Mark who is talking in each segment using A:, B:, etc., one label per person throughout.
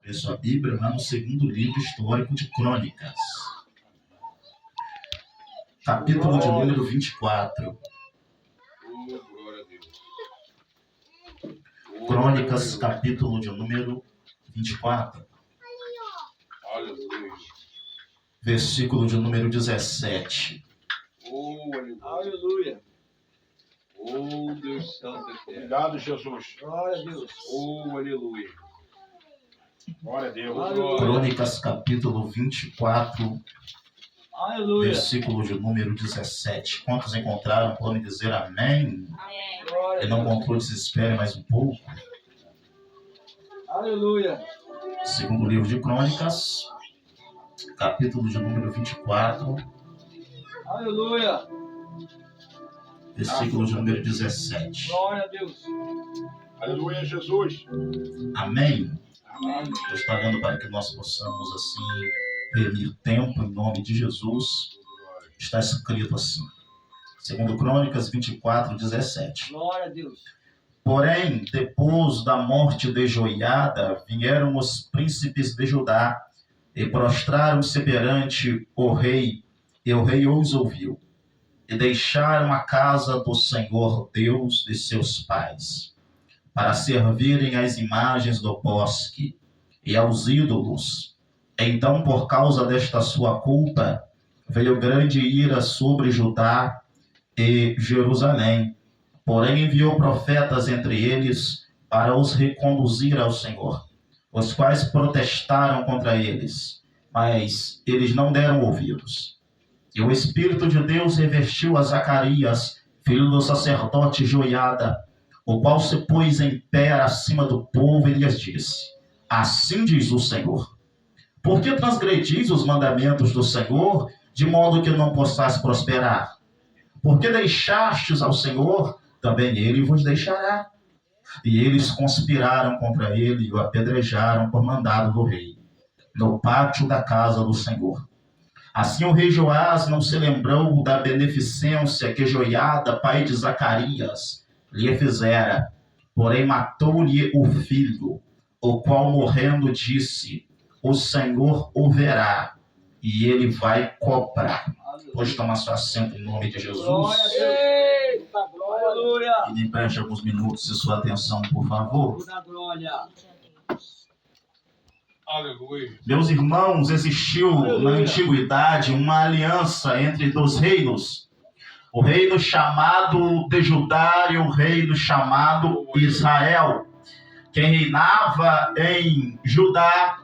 A: Abra sua Bíblia lá no segundo livro histórico de Crônicas. Capítulo de número 24. Crônicas, capítulo de número 24. Versículo de número 17.
B: Aleluia.
C: Oh, Deus Santo eterno.
B: Obrigado, Jesus.
C: Glória a Deus. Oh, aleluia.
B: Glória a Deus.
C: Aleluia.
A: Crônicas, capítulo 24,
C: Aleluia.
A: versículo de número 17. Quantos encontraram? Podem dizer amém.
C: Glória
A: Quem
C: a
A: não
C: Deus.
A: encontrou, desespere mais um pouco.
C: Aleluia.
A: Segundo livro de Crônicas, capítulo de número 24,
C: Aleluia.
A: versículo de número 17.
C: Glória a Deus.
B: Aleluia, Jesus.
A: Amém.
C: Amém.
A: Deus está dando para que nós possamos assim remir tempo em nome de Jesus. Está escrito assim, segundo Crônicas 24, 17.
C: Glória a Deus.
A: Porém, depois da morte de Joiada, vieram os príncipes de Judá e prostraram-se perante o rei, e o rei os ouviu. E deixaram a casa do Senhor Deus de seus pais, para servirem às imagens do bosque e aos ídolos. Então, por causa desta sua culpa, veio grande ira sobre Judá e Jerusalém. Porém, enviou profetas entre eles para os reconduzir ao Senhor, os quais protestaram contra eles, mas eles não deram ouvidos. E o Espírito de Deus revestiu a Zacarias, filho do sacerdote Joiada, o qual se pôs em pé acima do povo e lhes disse: Assim diz o Senhor: Por que transgredis os mandamentos do Senhor, de modo que não possais prosperar? Porque deixastes ao Senhor, também ele vos deixará. E eles conspiraram contra ele e o apedrejaram por mandado do rei, no pátio da casa do Senhor. Assim o rei Joás não se lembrou da beneficência que Joiada, pai de Zacarias, lhe fizera, porém matou-lhe o filho, o qual morrendo disse: O Senhor o verá, e ele vai cobrar. Pode tomar seu assento em nome de Jesus.
C: Glória a Deus. Eita, glória. Aleluia.
A: E me preste alguns minutos de sua atenção, por favor.
C: Da glória. Aleluia.
A: Meus irmãos, existiu na antiguidade uma aliança entre dois reinos. O reino chamado de Judá e o reino chamado Israel. Quem reinava em Judá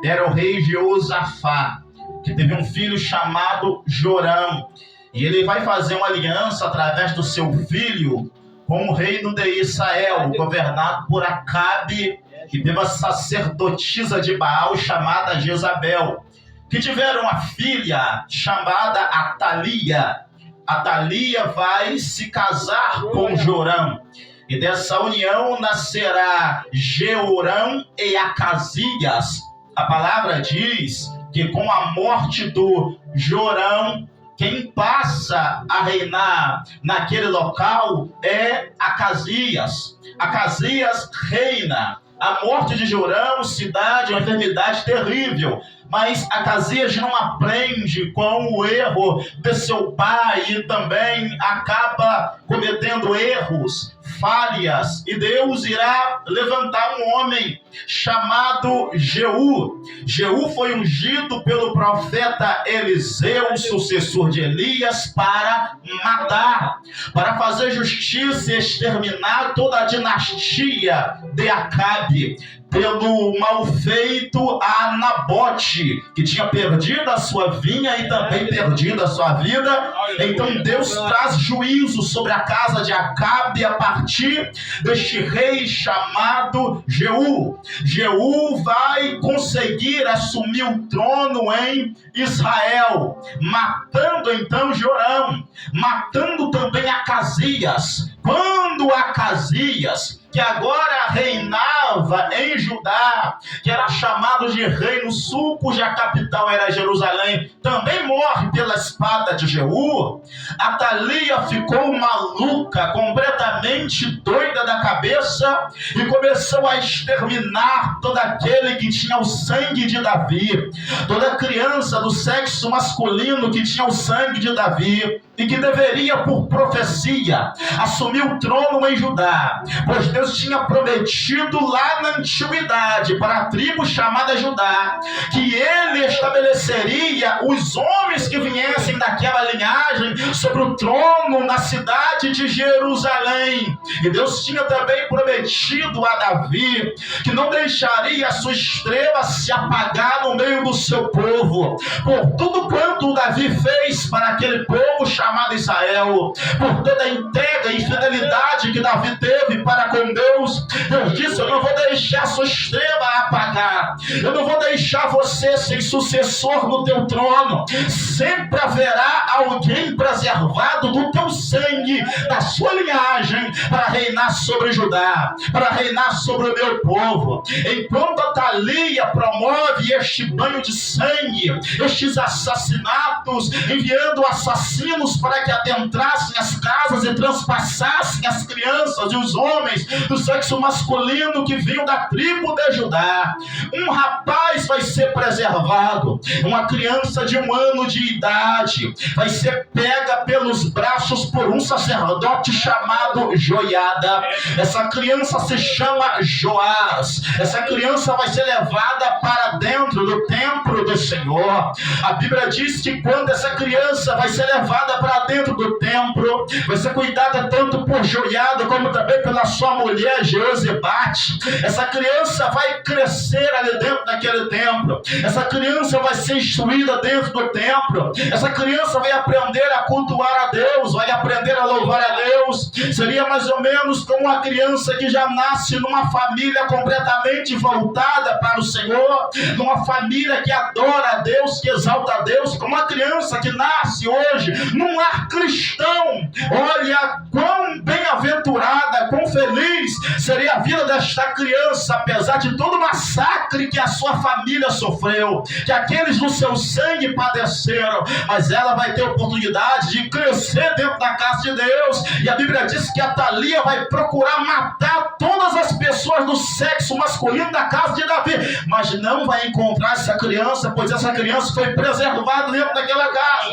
A: era o rei Jeosafá, que teve um filho chamado Jorão. E ele vai fazer uma aliança através do seu filho com o reino de Israel, governado por Acabe e pela sacerdotisa de Baal chamada Jezabel, que tiveram uma filha chamada Atalia. Atalia vai se casar com Jorão, e dessa união nascerá Jeorão e Acasias. A palavra diz que com a morte do Jorão, quem passa a reinar naquele local é Acasias. Acasias reina. A morte de Jorão se dá de uma enfermidade terrível, mas Acasias não aprende com o erro de seu pai e também acaba cometendo erros, falhas, e Deus irá levantar um homem chamado Jeú. Jeú foi ungido pelo profeta Eliseu, sucessor de Elias, para matar, para fazer justiça e exterminar toda a dinastia de Acabe, pelo mal feito a Nabote, que tinha perdido a sua vinha e também perdido a sua vida. Então Deus traz juízo sobre a casa de Acabe a partir deste rei chamado Jeú. Jeú vai conseguir assumir o trono em Israel, matando então Jorão, matando também Acasias. Quando Acasias que agora reinava em Judá, que era chamado de Reino Sul, cuja capital era Jerusalém, também morre pela espada de Jeú, Atalia ficou maluca, completamente doida da cabeça, e começou a exterminar todo aquele que tinha o sangue de Davi, toda criança do sexo masculino que tinha o sangue de Davi, e que deveria, por profecia, assumir o trono em Judá, pois Deus tinha prometido lá na antiguidade para a tribo chamada Judá, que ele estabeleceria os homens que viessem daquela linhagem sobre o trono na cidade de Jerusalém. E Deus tinha também prometido a Davi que não deixaria a sua estrela se apagar no meio do seu povo, por tudo quanto Davi fez para aquele povo chamado Israel, por toda a entrega e fidelidade que Davi teve para com Deus. Deus disse: eu não vou deixar a sua estrela apagar, eu não vou deixar você sem sucessor no teu trono, sempre haverá alguém preservado do teu sangue, da sua linhagem, para reinar sobre Judá, para reinar sobre o meu povo. Enquanto Atalia promove este banho de sangue, estes assassinatos, enviando assassinos para que adentrassem as casas e transpassassem as crianças e os homens do sexo masculino que vinham da tribo de Judá, um rapaz vai ser preservado, uma criança de 1 ano de idade vai ser pega pelos braços por um sacerdote chamado Joiada. Essa criança se chama Joás. Essa criança vai ser levada para dentro do templo do Senhor. A Bíblia diz que quando essa criança vai ser levada para dentro do templo, vai ser cuidada tanto por Joiada como também pela sua mulher Jeozebate. Essa criança vai crescer ali dentro daquele templo. Essa criança vai ser instruída dentro do templo. Essa criança vai aprender a cultuar a Deus, vai aprender a louvar a Deus. Seria mais ou menos como uma criança que já nasce numa família completamente voltada para o Senhor, numa família que adora a Deus, que exalta a Deus, como uma criança que nasce hoje num lar cristão. Olha quão bem-aventurada, quão feliz seria a vida desta criança, apesar de todo o massacre que a sua família sofreu, que aqueles do seu sangue padeceram, mas ela vai ter oportunidade de crescer dentro da casa de Deus. E a Bíblia diz que Atalia vai procurar matar todas as pessoas do sexo masculino da casa de Davi, mas não vai encontrar essa criança, pois essa criança foi preservada dentro daquela casa.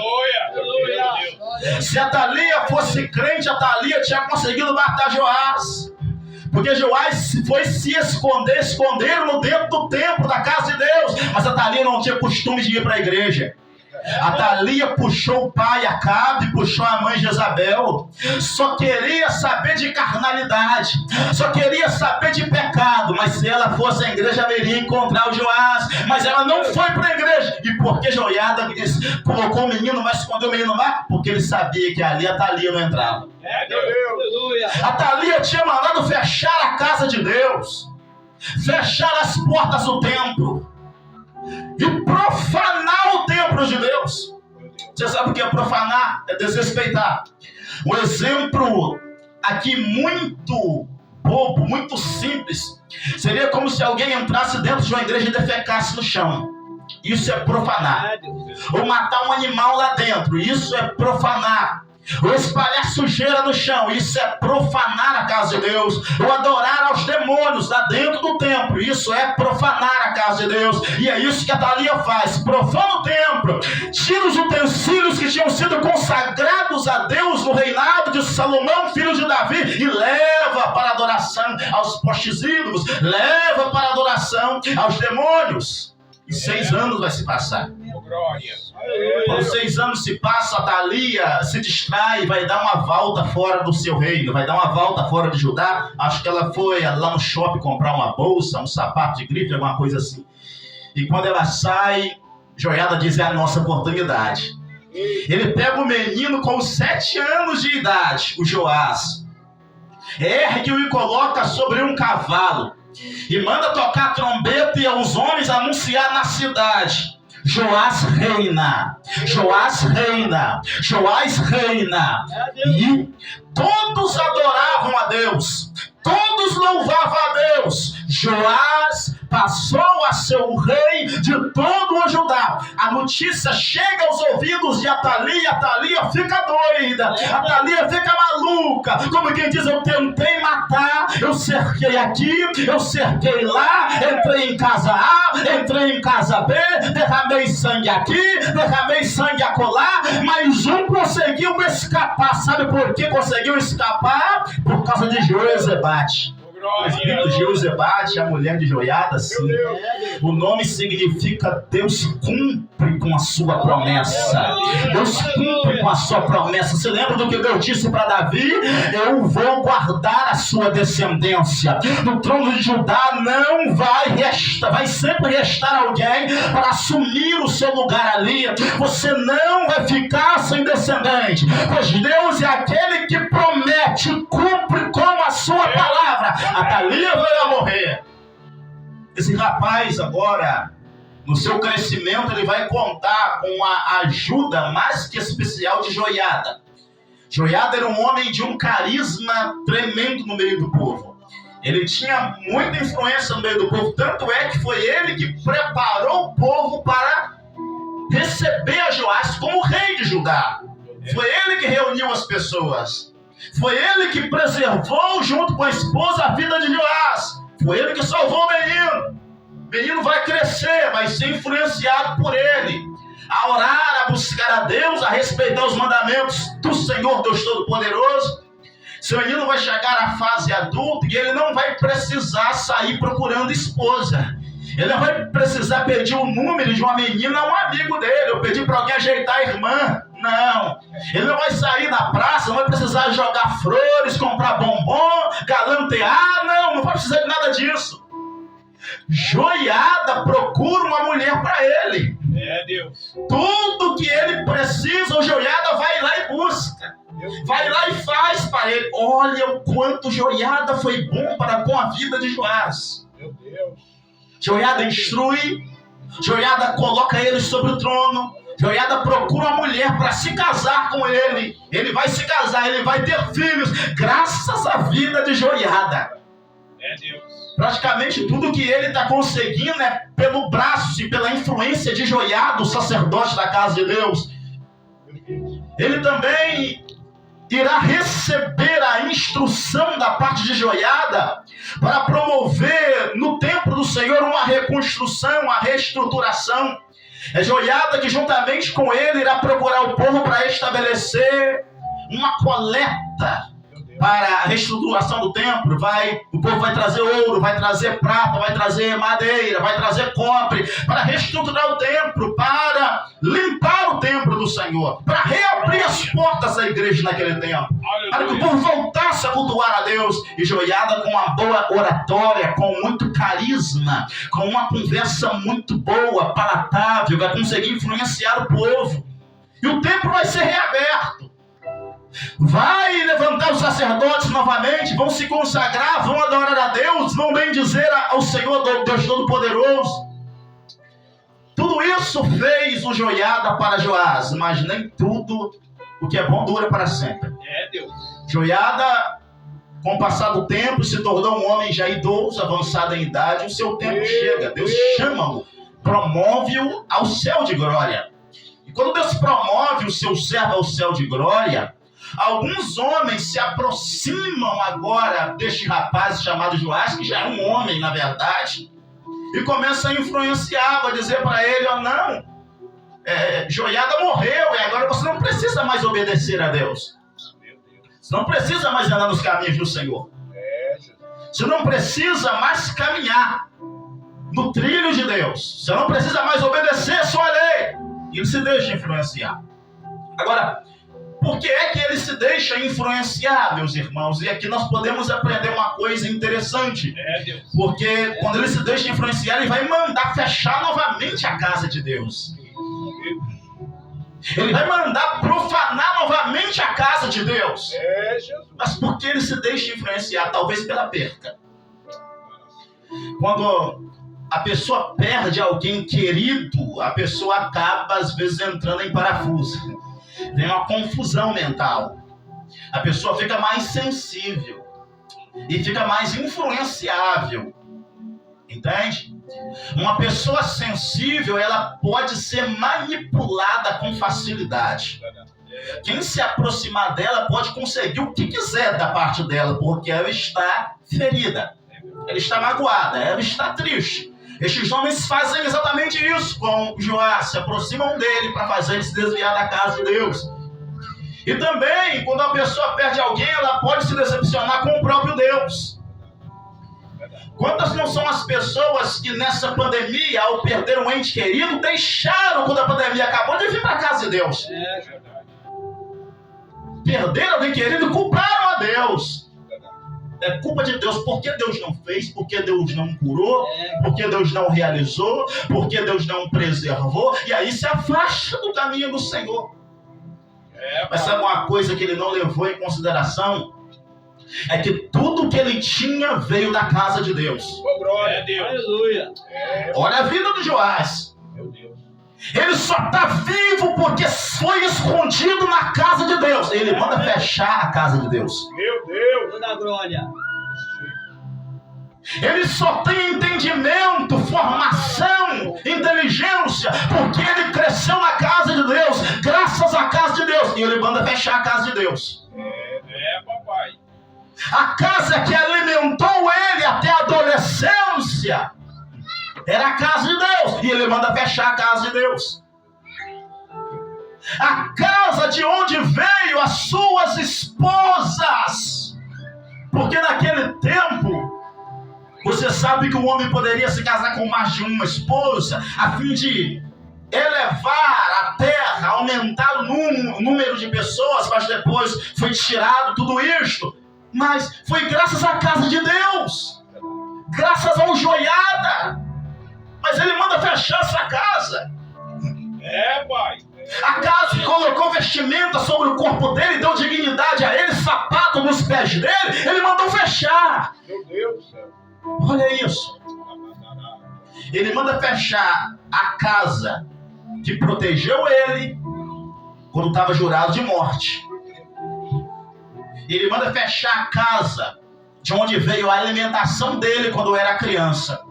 B: Aleluia.
A: Se Atalia fosse crente, Atalia tinha conseguido matar Joás, porque Joás foi se esconder, esconderam dentro do templo da casa de Deus, mas Atalia não tinha costume de ir para a igreja. Atalia puxou o pai Acabe, puxou a mãe Jezabel, só queria saber de carnalidade, só queria saber de pecado, mas se ela fosse à igreja, ela iria encontrar o Joás, mas ela não foi para a igreja. E por que Joiada colocou o menino, vai esconder o menino lá? Porque ele sabia que ali Atalia não entrava. Atalia tinha mandado fechar a casa de Deus, fechar as portas do templo e profanar o templo de Deus. Você sabe o que é profanar? É desrespeitar. Um exemplo aqui muito bobo, muito simples, seria como se alguém entrasse dentro de uma igreja e defecasse no chão. Isso é profanar. Ou matar um animal lá dentro. Isso é profanar. Ou espalhar sujeira no chão, isso é profanar a casa de Deus. Ou adorar aos demônios lá dentro do templo, isso é profanar a casa de Deus. E é isso que Atalia faz: profana o templo, tira os utensílios que tinham sido consagrados a Deus no reinado de Salomão, filho de Davi, e leva para adoração aos postes ídolos, leva para adoração aos demônios. E 6 anos vai se passar. Quando 6 anos se passam, Atalia se distrai, vai dar uma volta fora do seu reino, vai dar uma volta fora de Judá. Acho que ela foi lá no shopping comprar uma bolsa, um sapato de grife, alguma coisa assim. E quando ela sai, Joiada diz: é a nossa oportunidade. Ele pega o menino com 7 anos de idade, o Joás, ergue-o e coloca sobre um cavalo, e manda tocar a trombeta e aos homens anunciar na cidade: Joás reina. Joás reina. Joás reina. E todos adoravam a Deus. Todos louvavam a Deus. Joás passou a ser o rei de todo o Judá. A notícia chega aos ouvidos de Atalia. Atalia fica doida. Atalia fica maluca. Como quem diz, eu tentei matar. Eu cerquei aqui, eu cerquei lá. Entrei em casa A, entrei em casa B. Derramei sangue aqui, derramei sangue acolá. Mas um conseguiu escapar. Sabe por que conseguiu escapar? Por causa de Josebate. O espírito de Josebate, a mulher de Joiada, sim. O nome significa Deus cumpre com a sua promessa. Deus cumpre com a sua promessa. Você lembra do que Deus disse para Davi? Eu vou guardar a sua descendência. No trono de Judá não vai restar, vai sempre restar alguém para assumir o seu lugar ali. Você não vai ficar sem descendente, pois Deus é aquele que promete e cumpre com a sua palavra. Atalia veio a morrer. Esse rapaz agora, no seu crescimento, ele vai contar com a ajuda mais que especial de Joiada. Joiada era um homem de um carisma tremendo no meio do povo. Ele tinha muita influência no meio do povo, tanto é que foi ele que preparou o povo para receber a Joás como rei de Judá. Foi ele que reuniu as pessoas. Foi ele que preservou junto com a esposa a vida de Joás. Foi ele que salvou o menino. O menino vai crescer, vai ser influenciado por ele. A orar, a buscar a Deus, a respeitar os mandamentos do Senhor Deus Todo-Poderoso. Seu menino vai chegar à fase adulta e ele não vai precisar sair procurando esposa. Ele não vai precisar pedir o número de uma menina a um amigo dele, ou pedir para alguém ajeitar a irmã. Não. Ele não vai sair na praça, não vai precisar jogar flores, comprar bombom, galantear. Não vai precisar de nada disso. Joiada procura uma mulher para ele.
B: Deus.
A: Tudo que ele precisa, o Joiada vai lá e busca. Vai lá e faz para ele. Olha o quanto Joiada foi bom para com a vida de Joás.
B: Meu Deus.
A: Joiada instrui, Joiada coloca ele sobre o trono, Joiada procura uma mulher para se casar com ele. Ele vai se casar, ele vai ter filhos, graças à vida de Joiada.
B: Deus.
A: Praticamente tudo que ele está conseguindo é pelo braço e pela influência de Joiada, o sacerdote da casa de Deus. Ele também irá receber a instrução da parte de Joiada para promover no templo do Senhor uma reconstrução, uma reestruturação. É Joiada que juntamente com ele irá procurar o povo para estabelecer uma coleta para a reestruturação do templo. O povo vai trazer ouro, vai trazer prata, vai trazer madeira, vai trazer cobre, para reestruturar o templo, para limpar o templo do Senhor, para reabrir as portas da igreja naquele tempo, para que o povo voltasse a cultuar a Deus. E Joiada, com uma boa oratória, com muito carisma, com uma conversa muito boa, palatável, vai conseguir influenciar o povo, e o templo vai ser reaberto. Vai levantar os sacerdotes novamente, vão se consagrar, vão adorar a Deus, vão bendizer ao Senhor Deus Todo-Poderoso. Tudo isso fez o Joiada para Joás, mas nem tudo o que é bom dura para sempre.
B: Deus.
A: Joiada, com o passar do tempo, se tornou um homem já idoso, avançado em idade. O seu tempo chega, Deus chama-o, promove-o ao céu de glória. E quando Deus promove o seu servo ao céu de glória, alguns homens se aproximam agora deste rapaz chamado Joás, que já é um homem na verdade, e começam a influenciar, a dizer para ele: Joiada morreu e agora você não precisa mais obedecer a Deus, você não precisa mais andar nos caminhos do Senhor, você não precisa mais caminhar no trilho de Deus, você não precisa mais obedecer a sua lei. E ele se deixa influenciar. Agora, por que é que ele se deixa influenciar, meus irmãos? E aqui nós podemos aprender uma coisa interessante. Porque quando ele se deixa influenciar, ele vai mandar fechar novamente a casa de Deus. Ele vai mandar profanar novamente a casa de Deus. Mas por que ele se deixa influenciar? Talvez pela perca. Quando a pessoa perde alguém querido, a pessoa acaba, às vezes, entrando em parafuso. Tem uma confusão mental. A pessoa fica mais sensível e fica mais influenciável. Entende? Uma pessoa sensível, ela pode ser manipulada com facilidade. Quem se aproximar dela pode conseguir o que quiser da parte dela, porque ela está ferida, ela está magoada, ela está triste. Estes homens fazem exatamente isso com Joás, se aproximam dele para fazer ele se desviar da casa de Deus. E também, quando a pessoa perde alguém, ela pode se decepcionar com o próprio Deus. Quantas não são as pessoas que nessa pandemia, ao perder um ente querido, deixaram, quando a pandemia acabou, de vir para a casa de Deus? Perderam alguém querido e culparam a Deus. É culpa de Deus. Por que Deus não fez? Por que Deus não curou? Por que Deus não realizou? Por que Deus não preservou? E aí se afasta do caminho do Senhor. Mas sabe uma coisa que ele não levou em consideração? É que tudo que ele tinha veio da casa de Deus.
B: Oh, glória a Deus.
C: Aleluia.
A: Olha a vida do Joás.
B: Meu Deus.
A: Ele só está vivo porque foi escondido na casa de Deus. Ele manda fechar a casa de Deus.
B: Meu Deus.
C: Toda a glória.
A: Ele só tem entendimento, formação, inteligência, porque ele cresceu na casa de Deus, graças à casa de Deus. E ele manda fechar a casa de Deus.
B: Papai.
A: A casa que alimentou ele até a adolescência era a casa de Deus. E ele manda fechar a casa de Deus. A casa de onde veio as suas esposas. Porque naquele tempo, você sabe que o homem poderia se casar com mais de uma esposa, a fim de elevar a terra, aumentar o número de pessoas, mas depois foi tirado tudo isto. Mas foi graças à casa de Deus, graças ao joiada. Mas ele manda fechar essa casa.
B: Pai.
A: A casa que colocou vestimenta sobre o corpo dele, deu dignidade a ele, sapato nos pés dele, ele mandou fechar.
B: Meu Deus do céu.
A: Olha isso. Ele manda fechar a casa que protegeu ele quando estava jurado de morte. Ele manda fechar a casa de onde veio a alimentação dele quando era criança.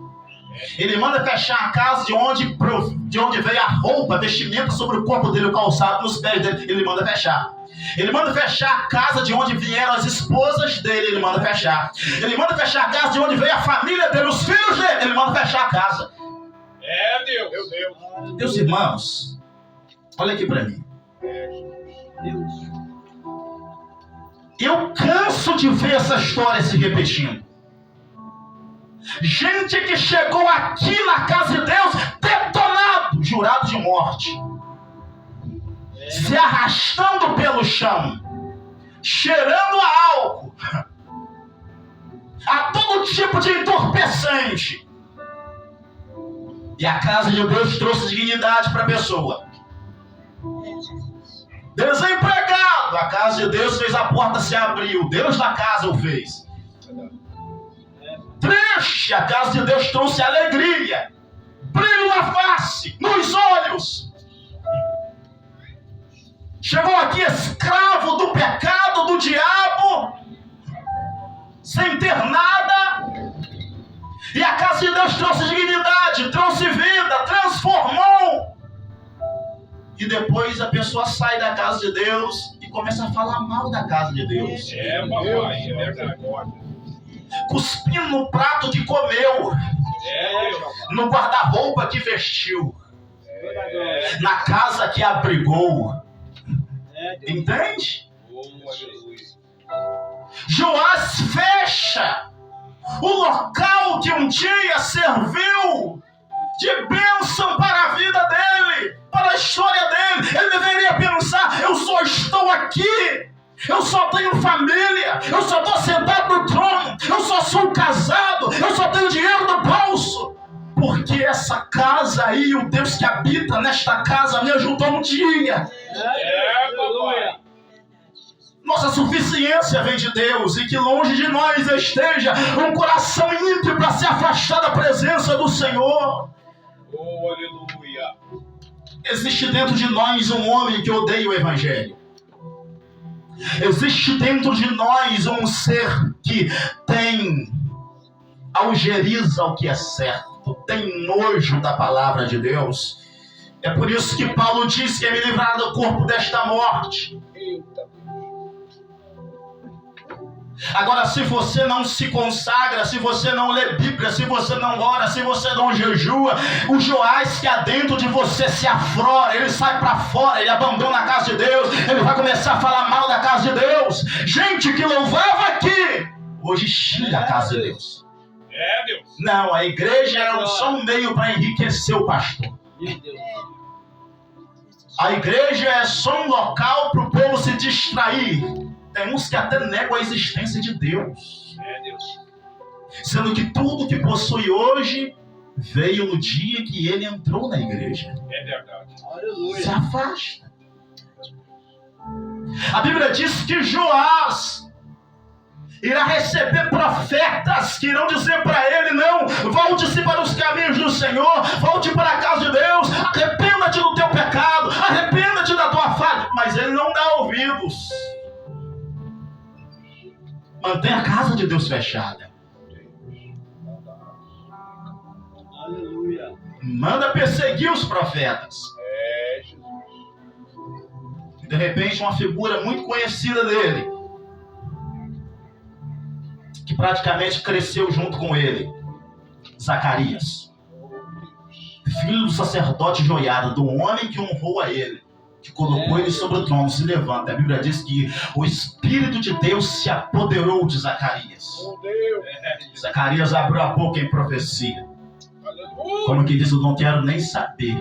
A: Ele manda fechar a casa de onde veio a roupa, a vestimenta sobre o corpo dele, o calçado nos pés dele. Ele manda fechar. Ele manda fechar a casa de onde vieram as esposas dele. Ele manda fechar. Ele manda fechar a casa de onde veio a família dele, os filhos dele. Ele manda fechar a casa.
B: Deus. Meu Deus.
A: Meus irmãos, olha aqui para mim.
C: Deus.
A: Eu canso de ver essa história se repetindo. Gente que chegou aqui na casa de Deus detonado, jurado de morte, se arrastando pelo chão, cheirando a álcool, a todo tipo de entorpecente. E a casa de Deus trouxe dignidade para a pessoa. Desempregado, a casa de Deus fez a porta se abrir, o Deus da casa o fez. Triste, a casa de Deus trouxe alegria, brilho na face, nos olhos. Chegou aqui escravo do pecado, do diabo, sem ter nada, e a casa de Deus trouxe dignidade, trouxe vida, transformou. E depois a pessoa sai da casa de Deus e começa a falar mal da casa de Deus.
B: Papai, é verdade.
A: Cuspindo no prato que comeu, no guarda-roupa que vestiu, na casa que abrigou. Entende? Joás fecha o local que um dia serviu de bênção para a vida dele, para a história dele. Ele deveria pensar: eu só estou aqui, eu só tenho família, eu só estou sentado no trono, eu só sou casado, eu só tenho dinheiro no bolso, porque essa casa aí, o Deus que habita nesta casa me ajudou um dia.
B: Papai.
A: Nossa suficiência vem de Deus e que longe de nós esteja um coração ímpio para se afastar da presença do Senhor.
B: Oh, aleluia.
A: Existe dentro de nós um homem que odeia o Evangelho. Existe dentro de nós um ser que tem algeriza o que é certo, tem nojo da palavra de Deus. É por isso que Paulo diz que é me livrar do corpo desta morte.
B: Eita.
A: Agora, se você não se consagra, se você não lê Bíblia, se você não ora, se você não jejua, o Joás que há dentro de você se aflora, ele sai para fora, ele abandona a casa de Deus, ele vai começar a falar mal da casa de Deus. Gente que louvava aqui, hoje xinga a casa de Deus.
B: É, Deus.
A: Não, a igreja era só um meio para enriquecer o pastor. A igreja é só um local para o povo se distrair. Tem uns que até negam a existência de Deus.
B: É, Deus.
A: Sendo que tudo que possui hoje veio no dia que ele entrou na igreja.
B: É verdade.
A: Se afasta. A Bíblia diz que Joás irá receber profetas que irão dizer para ele: não, volte-se para os caminhos do Senhor, volte para a casa de Deus, arrependa-te do teu pecado, arrependa-te da tua falha. Mas ele não dá ouvidos. Mantém a casa de Deus fechada.
C: Aleluia.
A: Manda perseguir os profetas.
B: É, Jesus.
A: E de repente uma figura muito conhecida dele, que praticamente cresceu junto com ele, Zacarias, filho do sacerdote Joiada, do homem que honrou a ele, que colocou ele sobre o trono, se levanta. A Bíblia diz que o Espírito de Deus se apoderou de Zacarias.
B: Oh, Deus.
A: Zacarias abriu a boca em profecia.
B: Aleluia.
A: Como que diz, eu não quero nem saber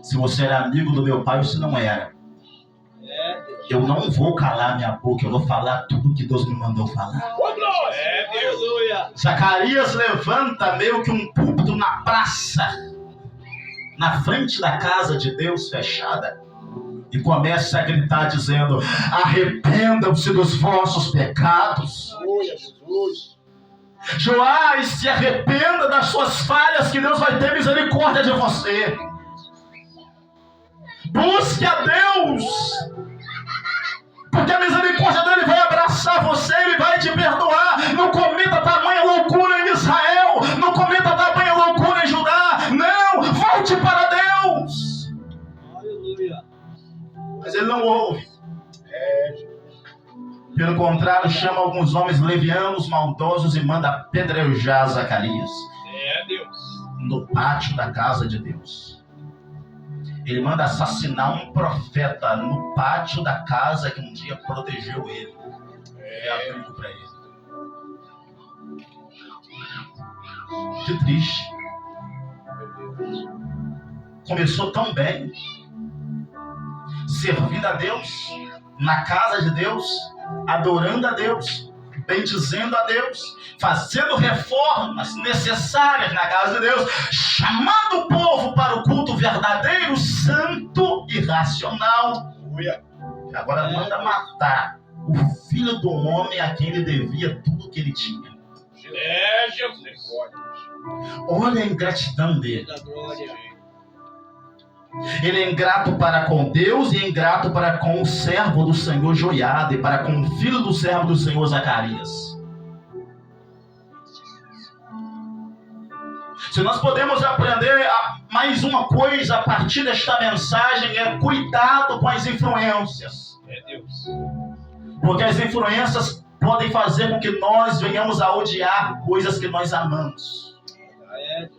A: se você era amigo do meu pai ou se não era. Eu não vou calar minha boca, eu vou falar tudo que Deus me mandou falar.
B: Oh, glória. É, Deus.
C: Aleluia.
A: Zacarias levanta meio que um púlpito na praça, na frente da casa de Deus fechada, e começa a gritar dizendo: arrependam-se dos vossos pecados.
B: Aleluia, Jesus.
A: Joás, se arrependa das suas falhas, que Deus vai ter misericórdia de você. Busque a Deus, porque a misericórdia dele vai abraçar você, ele vai te perdoar. Não cometa tamanha loucura em Israel, não cometa tamanha loucura em Judá. Não, volte para Deus.
C: Aleluia.
A: Mas ele não ouve.
B: É, Jesus.
A: Pelo contrário, chama alguns homens levianos, maldosos, e manda apedrejar Zacarias
B: É, Deus.
A: no pátio da casa de Deus. Ele manda assassinar um profeta no pátio da casa que um dia protegeu ele. É abrigo para ele. Que triste. Começou tão bem, servindo a Deus, na casa de Deus, adorando a Deus, bendizendo a Deus, fazendo reformas necessárias na casa de Deus, chamando o povo para o culto verdadeiro, santo e racional.
B: Aleluia.
A: Agora manda matar o filho do homem a quem ele devia tudo que ele tinha.
B: É, Jesus.
A: Olha a ingratidão dele.
C: Da glória.
A: Ele é ingrato para com Deus e é ingrato para com o servo do Senhor Joiada e para com o filho do servo do Senhor Zacarias. Se nós podemos aprender mais uma coisa a partir desta mensagem, é cuidado com as influências.
B: É, Deus.
A: Porque as influências podem fazer com que nós venhamos a odiar coisas que nós amamos.
C: É, Deus.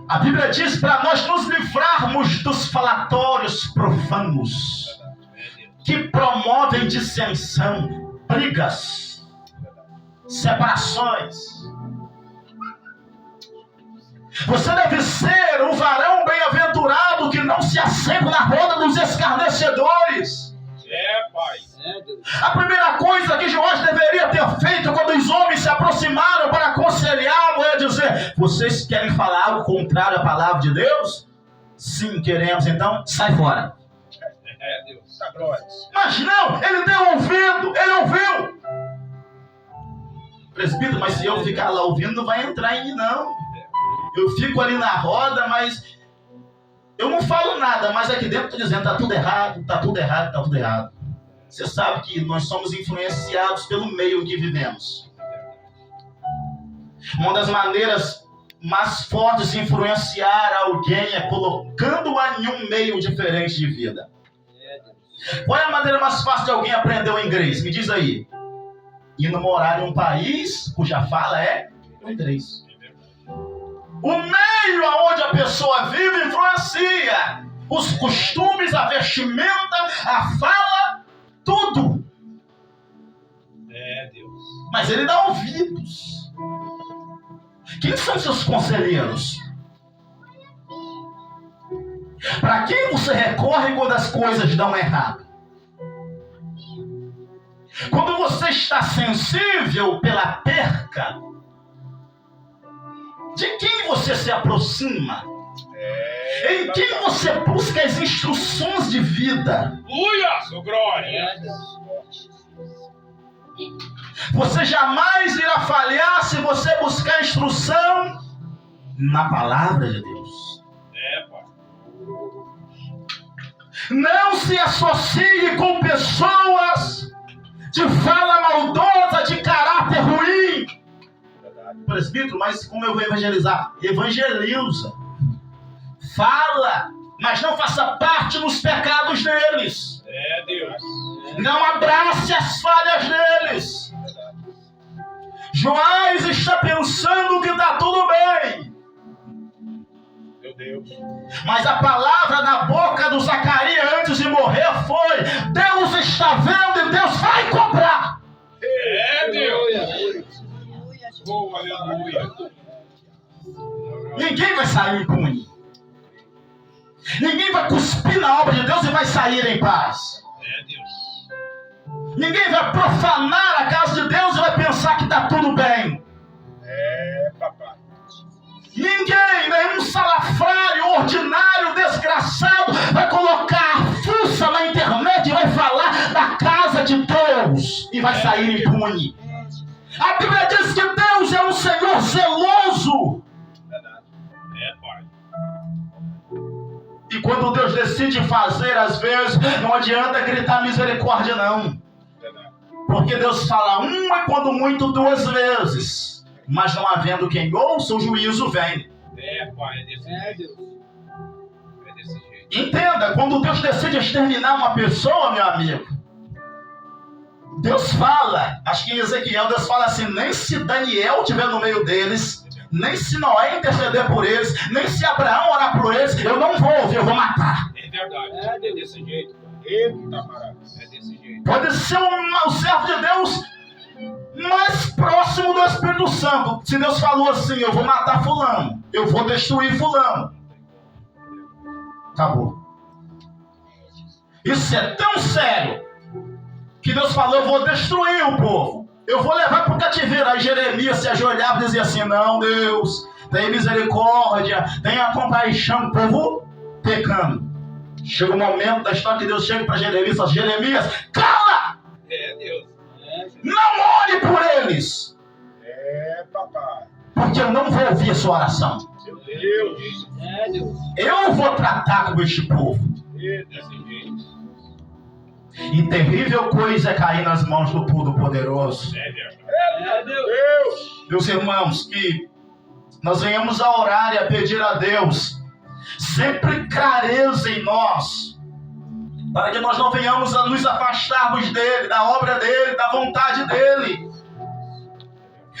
A: A Bíblia diz para nós nos livrarmos dos falatórios profanos que promovem dissensão, brigas, separações. Você deve ser um varão bem-aventurado que não se assenta na roda dos escarnecedores.
B: É, Pai.
C: É, Deus.
A: A primeira coisa que Joás deveria ter feito quando os homens se aproximaram para aconselhá-lo é dizer: vocês querem falar algo contrário à palavra de Deus? Sim, queremos, então sai fora.
B: É Deus. Tá glória.
A: Mas não, ele deu ouvido, ele ouviu. Presbítero, mas se eu ficar lá ouvindo, não vai entrar em mim, não. Eu fico ali na roda, mas eu não falo nada, mas aqui dentro estou dizendo, tá tudo errado, tá tudo errado, tá tudo errado. Você sabe que nós somos influenciados pelo meio em que vivemos. Uma das maneiras mais fortes de influenciar alguém é colocando-a em um meio diferente de vida. Qual é a maneira mais fácil de alguém aprender o inglês? Me diz aí. Indo morar em um país cuja fala é o inglês. O meio aonde a pessoa vive influencia. Os costumes, a vestimenta, a fala, tudo.
B: É Deus.
A: Mas ele dá ouvidos. Quem são seus conselheiros? Para quem você recorre quando as coisas dão errado? Quando você está sensível pela perca, de quem você se aproxima? Em quem você busca as instruções de vida?
B: Aleluia, sua glória.
C: É Deus.
A: Você jamais irá falhar se você buscar instrução na palavra de Deus.
B: É, pai.
A: Não se associe com pessoas de fala maldosa, de caráter ruim. Presbítero, mas como eu vou evangelizar? Evangeliza. Fala, mas não faça parte dos pecados deles.
B: É Deus.
A: Não abrace as falhas deles. Joás está pensando que está tudo bem.
B: Meu Deus.
A: Mas a palavra na boca do Zacarias antes de morrer foi: Deus está vendo e Deus vai cobrar.
B: É Deus.
C: Aleluia.
B: Oh, aleluia.
A: Ninguém vai sair impune. Ninguém vai cuspir na obra de Deus e vai sair em paz.
B: É Deus.
A: Ninguém vai profanar a casa de Deus e vai pensar que está tudo bem.
B: É, papai.
A: Ninguém, nenhum salafrário, ordinário, desgraçado, vai colocar a fuça na internet e vai falar da casa de Deus e vai sair impune. A Bíblia diz que Deus é um Senhor zeloso.
B: É, pai.
A: E quando Deus decide fazer, às vezes, não adianta gritar misericórdia, não. Porque Deus fala uma e quando muito 2 vezes. Mas não havendo quem ouça, o juízo vem.
B: É, pai. É desse
C: É
B: jeito.
C: Deus.
B: É desse jeito.
A: Entenda, quando Deus decide exterminar uma pessoa, meu amigo, Deus fala, acho que em Ezequiel, Deus fala assim: nem se Daniel estiver no meio deles, nem se Noé interceder por eles, nem se Abraão orar por eles, eu não vou ouvir, eu vou matar.
B: É verdade.
C: É
B: É
C: Deus.
B: desse jeito, pai. Eita, maravilha. É desse jeito.
A: Pode ser o servo de Deus mais próximo do Espírito Santo. Se Deus falou assim: eu vou matar fulano, eu vou destruir fulano, acabou. Isso é tão sério que Deus falou: eu vou destruir o povo, eu vou levar para o cativeiro. Aí Jeremias se ajoelhava e dizia assim: não, Deus, tem misericórdia, tenha compaixão, o povo pecando. Chega o momento da história que Deus chega para Jeremias e fala: Jeremias, cala!
B: É Deus.
C: É Deus.
A: Não ore por eles,
B: É, papai.
A: porque eu não vou ouvir a sua oração.
B: Meu Deus.
C: É Deus.
A: Eu vou tratar com este povo.
B: É desse jeito.
A: E terrível coisa é cair nas mãos do Todo-Poderoso.
B: É verdade.
C: É Deus.
B: Deus.
A: Meus irmãos, que nós venhamos a orar e a pedir a Deus sempre clareza em nós, para que nós não venhamos a nos afastarmos dele, da obra dele, da vontade dele.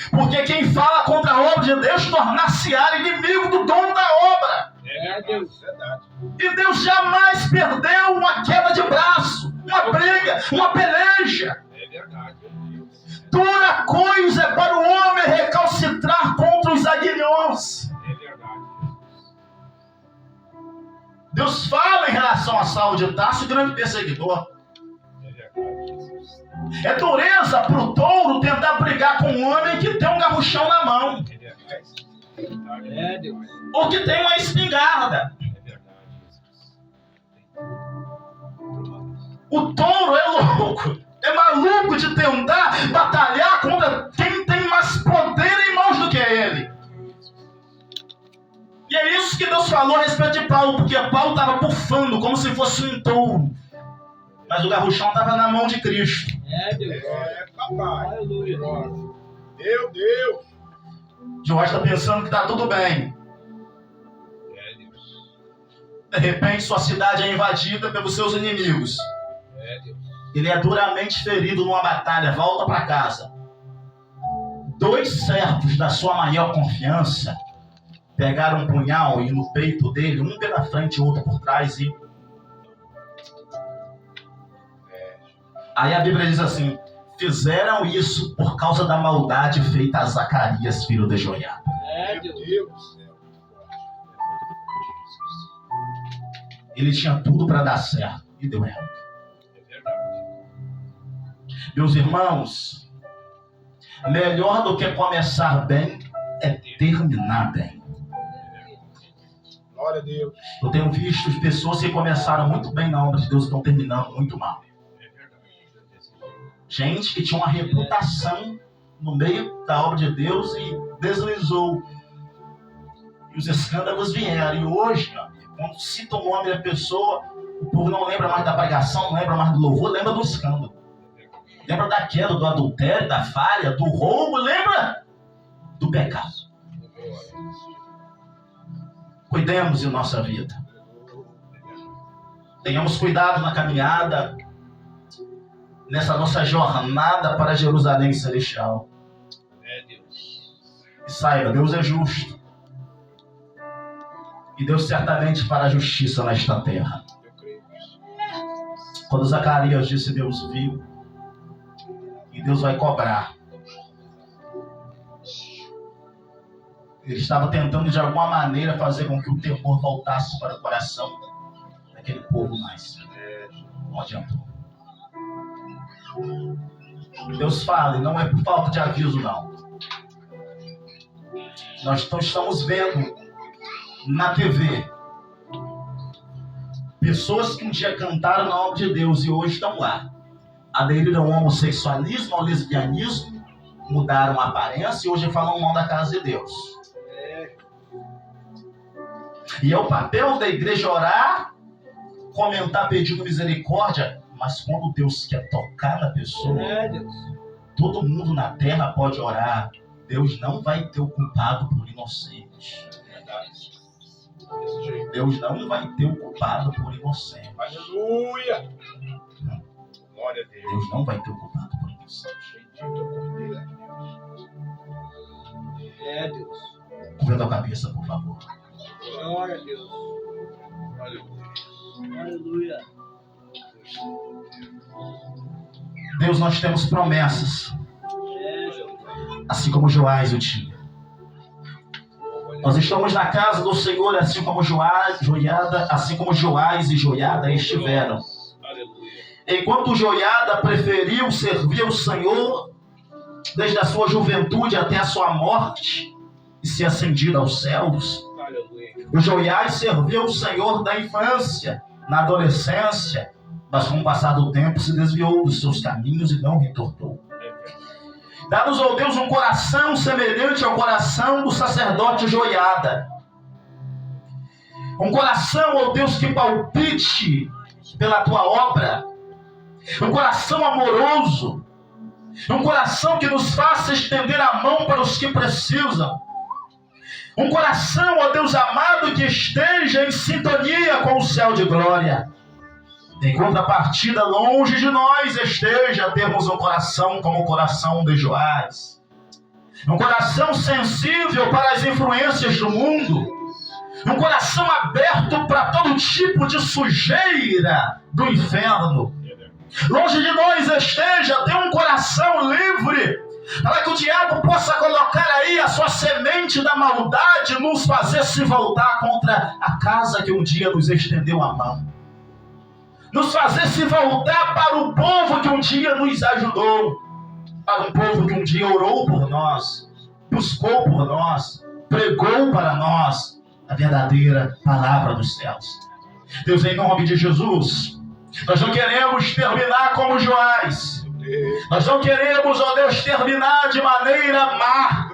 A: Porque quem fala contra a obra de Deus tornar-se-á inimigo do dono da obra.
B: É Deus. Verdade.
A: E Deus jamais perdeu uma queda de braço, uma briga, uma peleja.
B: É verdade. Meu Deus.
A: Dura coisa é para o homem recalcitrar contra os aguilhões.
B: É verdade.
A: Deus fala em relação a Saulo de Tarso, grande perseguidor.
B: É verdade, Jesus.
A: É dureza para o touro tentar brigar com um homem que tem um garruchão na mão,
B: É verdade. É verdade.
C: É Deus.
A: ou que tem uma espingarda.
B: É verdade, Jesus.
A: O touro é louco, é maluco de tentar batalhar contra quem tem mais poder em mãos do que ele. E é isso que Deus falou a respeito de Paulo, porque Paulo estava bufando como se fosse um touro. Mas o garruchão estava na mão de Cristo.
C: É, Deus.
B: É, papai.
C: Aleluia.
B: Meu Deus.
A: Jorge está pensando que está tudo bem.
B: É, Deus.
A: De repente, sua cidade é invadida pelos seus inimigos.
B: É, Deus.
A: Ele é duramente ferido numa batalha, volta para casa. 2 servos da sua maior confiança pegaram um punhal e no peito dele, um pela frente e outro por trás. E aí a Bíblia diz assim: fizeram isso por causa da maldade feita a Zacarias, filho de Joiada.
C: É,
B: Meu
C: Deus.
B: Deus do céu.
A: Ele tinha tudo para dar certo e deu errado.
B: É verdade.
A: Meus irmãos, melhor do que começar bem é terminar bem.
B: Glória a Deus.
A: Eu tenho visto pessoas que começaram muito bem na obra de Deus e estão terminando muito mal.
B: É verdade.
A: Gente que tinha uma reputação no meio da obra de Deus e deslizou. E os escândalos vieram. E hoje, meu amigo, quando cita o nome da pessoa, o povo não lembra mais da pregação, não lembra mais do louvor, lembra do escândalo. Lembra da queda, do adultério, da falha, do roubo, lembra do pecado. Cuidemos de nossa vida. Tenhamos cuidado na caminhada, nessa nossa jornada para Jerusalém Celestial.
B: É, Deus.
A: E saiba, Deus é justo. E Deus certamente fará justiça nesta terra.
B: Eu creio nisso.
A: Quando Zacarias disse, Deus viu, e Deus vai cobrar. Ele estava tentando de alguma maneira fazer com que o temor voltasse para o coração daquele povo, mas não adiantou. Deus fala, e não é por falta de aviso, não. Nós estamos vendo na TV pessoas que um dia cantaram na obra de Deus e hoje estão lá. Aderiram ao homossexualismo, ao lesbianismo, mudaram a aparência e hoje falam mal da casa de Deus. E é o papel da igreja orar, comentar pedindo misericórdia, mas quando Deus quer tocar na pessoa,
C: É, Deus.
A: todo mundo na terra pode orar. Deus não vai ter o culpado por inocente.
B: Verdade. Desse jeito.
A: Deus não vai ter o culpado por inocente.
B: Aleluia. Glória a Deus.
A: Deus não vai ter o culpado por inocente.
B: Bendito é o Cordeiro de Deus.
C: É, Deus.
A: Curva a cabeça, por favor.
C: Glória a Deus.
B: Aleluia.
C: Aleluia.
A: Deus, nós temos promessas,
C: É, Deus.
A: assim como Joás o tinha. Nós estamos na casa do Senhor, assim como Joás e Joiada estiveram.
B: Aleluia.
A: Enquanto Joiada preferiu servir o Senhor desde a sua juventude até a sua morte e ser ascendido aos céus,
B: Aleluia.
A: o Joiás serviu o Senhor da infância, na adolescência, mas com o passar do tempo se desviou dos seus caminhos e não retornou. Dá-nos, ó Deus, um coração semelhante ao coração do sacerdote Joiada. Um coração, ó Deus, que palpite pela tua obra. Um coração amoroso. Um coração que nos faça estender a mão para os que precisam. Um coração, ó Deus amado, que esteja em sintonia com o céu de glória. Em contrapartida, longe de nós esteja termos um coração como o coração de Joás. Um coração sensível para as influências do mundo. Um coração aberto para todo tipo de sujeira do inferno. Longe de nós esteja ter um coração livre, para que o diabo possa colocar aí a sua semente da maldade, nos fazer se voltar contra a casa que um dia nos estendeu a mão. Nos fazer se voltar para o povo que um dia nos ajudou, para um povo que um dia orou por nós, buscou por nós, pregou para nós a verdadeira palavra dos céus. Deus, em nome de Jesus, Nós não queremos terminar como Joás. Nós não queremos, ó Deus, terminar de maneira má.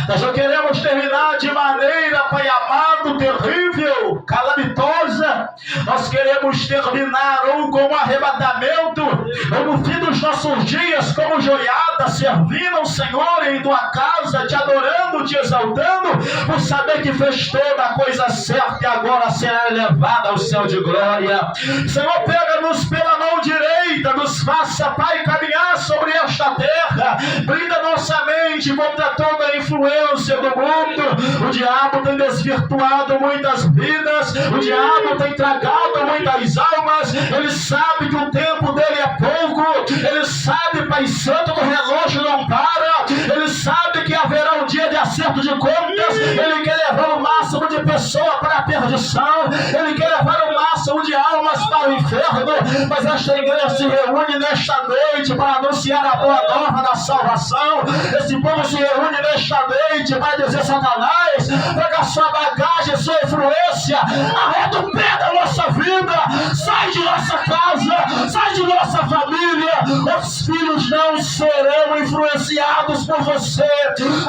A: Nós não queremos terminar de maneira, Pai amado, terrível, calamitosa. Nós queremos terminar ou com um arrebatamento, ou no fim dos nossos dias, como joiada, servindo ao Senhor em tua casa, te adorando, te exaltando, por saber que fez toda a coisa certa e agora será elevada ao céu de glória. Senhor, pega-nos pela mão direita, nos faça, Pai, caminhar sobre esta terra, brinda nossa mente contra toda a influência do mundo. O diabo tem desvirtuado muitas vidas, o diabo tem tragado muitas almas. Ele sabe que o tempo dele é pouco, ele sabe, Pai Santo, que o relógio não para, ele sabe que haverá um dia de acerto de contas. Ele quer levar o máximo de pessoa para a perdição, ele quer levar o máximo de almas para o inferno. Mas esta igreja se reúne nesta noite para anunciar a boa nova da salvação. Esse povo se reúne nesta noite para dizer: Satanás, pega a sua bagagem, sua influência, arreda o pé da nossa vida, sai de nossa casa, sai de nossa família. Os filhos não serão influenciados por você,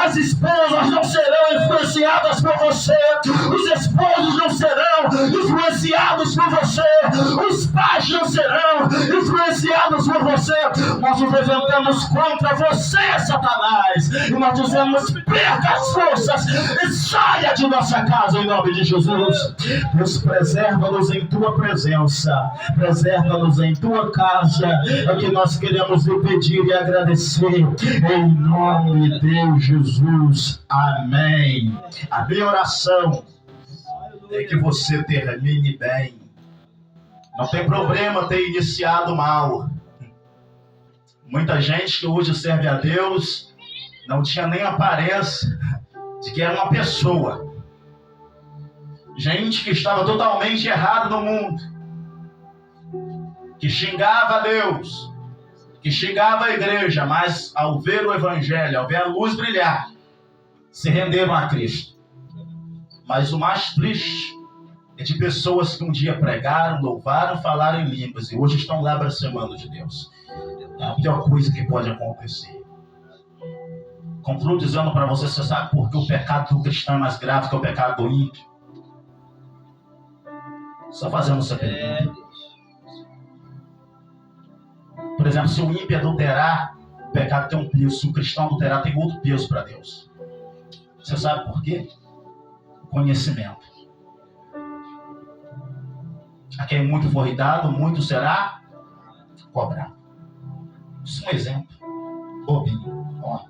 A: as esposas não serão influenciadas por você, os esposos não serão influenciados por você, os pais não serão influenciados por você. Nós nos levantamos contra você, Satanás, e nós dizemos: perca as forças e saia de nossa casa em nome de Jesus. Deus, preserva-nos em tua presença, preserva-nos em tua casa. É o que nós queremos lhe pedir e agradecer em nome de Jesus. Amém. A minha oração é que você termine bem. Não tem problema ter iniciado mal. Muita gente que hoje serve a Deus não tinha nem aparência de que era uma pessoa. Gente que estava totalmente errado no mundo, que xingava a Deus, que xingava a igreja, mas ao ver o Evangelho, ao ver a luz brilhar, se renderam a Cristo. Mas o mais triste é de pessoas que um dia pregaram, louvaram, falaram em línguas e hoje estão lá blasfemando de Deus. É a pior coisa que pode acontecer. Concluo dizendo para você: você sabe por que o pecado do cristão é mais grave que o pecado do ímpio? Só fazendo essa pergunta. Por exemplo, se o ímpio adulterar, o pecado tem um peso. Se o cristão adulterar, tem outro peso para Deus. Você sabe por quê? Conhecimento. A quem muito for dado, muito será cobrado. Isso é um exemplo bobinho. Ó.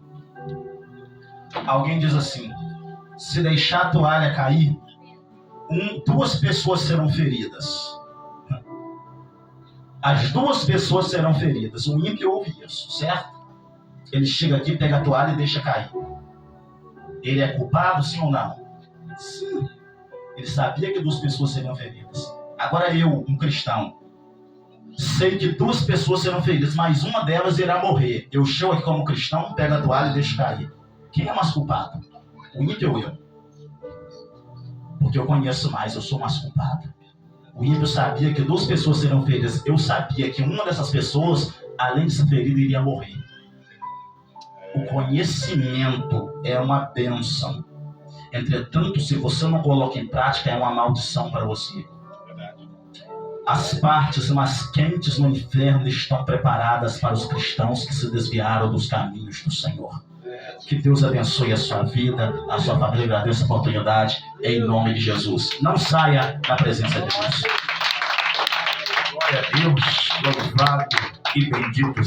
A: Alguém diz assim: se deixar a toalha cair, duas pessoas serão feridas. As duas pessoas serão feridas. O ímpio ouve isso, certo? Ele chega aqui, pega a toalha e deixa cair. Ele é culpado, sim ou não? Sim. Ele sabia que duas pessoas seriam feridas. Agora eu, um cristão, sei que duas pessoas serão feridas, mas uma delas irá morrer. Eu chego aqui como cristão, pego a toalha e deixo cair. Quem é mais culpado? O ímpio ou eu? Porque eu conheço mais, eu sou mais culpado. O ímpio sabia que duas pessoas seriam feridas. Eu sabia que uma dessas pessoas, além de ser ferida, iria morrer. O conhecimento é uma bênção. Entretanto, se você não coloca em prática, é uma maldição para você. As partes mais quentes no inferno estão preparadas para os cristãos que se desviaram dos caminhos do Senhor. Que Deus abençoe a sua vida, a sua família. Agradeço a oportunidade em nome de Jesus. Não saia da presença de Deus.
B: Glória a Deus, louvado e bendito